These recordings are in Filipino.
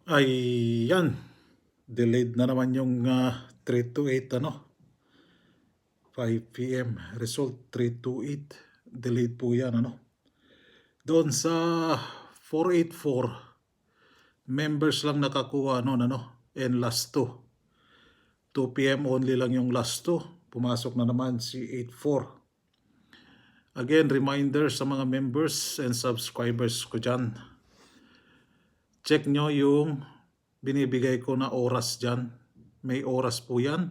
Ayan, delayed na naman yung 3 to 8 5 PM. Result 3 to 8. Delayed po yan Doon sa 484, members lang nakakuha and last 2 PM only lang yung last 2. Pumasok na naman si 84. Again, reminder sa mga members and subscribers ko dyan. Check nyo yung binibigay ko na oras dyan. May oras po yan.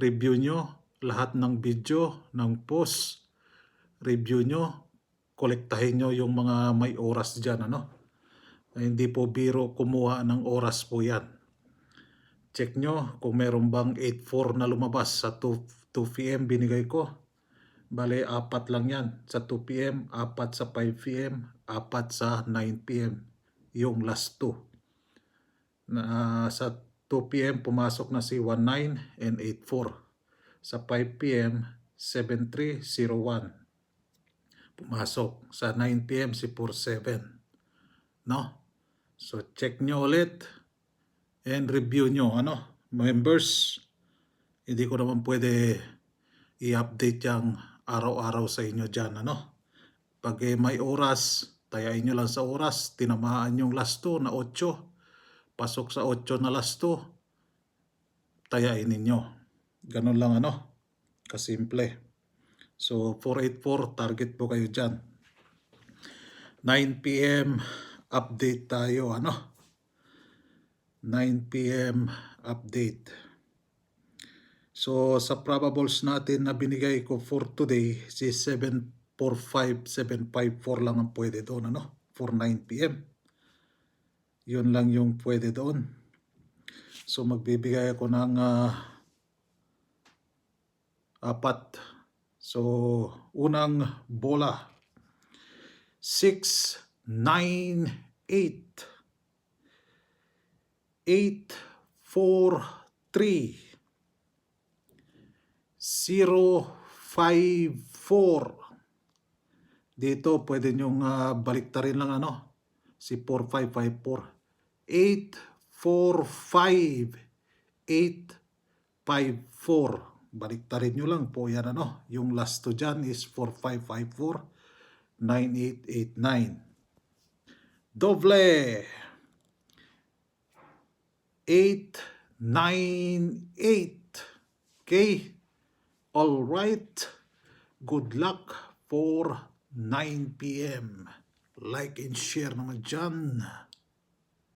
Review nyo lahat ng video, ng post. Review nyo. Kolektahin nyo yung mga may oras dyan. Hindi po biro kumuha ng oras po yan. Check nyo kung meron bang 8.4 na lumabas sa 2 PM binigay ko. Bale, 4 lang yan. Sa 2 PM, 4 sa 5 PM, 4 sa 9 PM. Yung last 2. Sa 2 PM, pumasok na si 19 and 84. Sa 5 PM, 7301. Pumasok. Sa 9 PM, si 47. So, check nyo ulit and review nyo. Members, hindi ko naman pwede i-update yung araw-araw sa inyo dyan. Pag may oras, tayain nyo lang sa oras. Tinamaan yung last 2 na 8. Pasok sa 8 na last 2. Tayain ninyo. Ganun lang kasimple. So 484 target po kayo dyan. 9 PM update tayo 9 PM update. So sa probables natin na binigay ko for today, si 745, 754 lang ang pwede doon for 9 PM. Yun lang yung pwede doon. So magbibigay ako ng 4. So unang bola 6, 9, 8, 8, 4, 3, 0, 5, 4. Dito pwede nyong baliktarin lang si 4554. 8, 4, 5, 8, 5, 4. Baliktarin nyo lang po yan Yung last 2 dyan is 4554, 9889. Doble 898. Okay? All right. Good luck for 9 PM. Like and share naman dyan.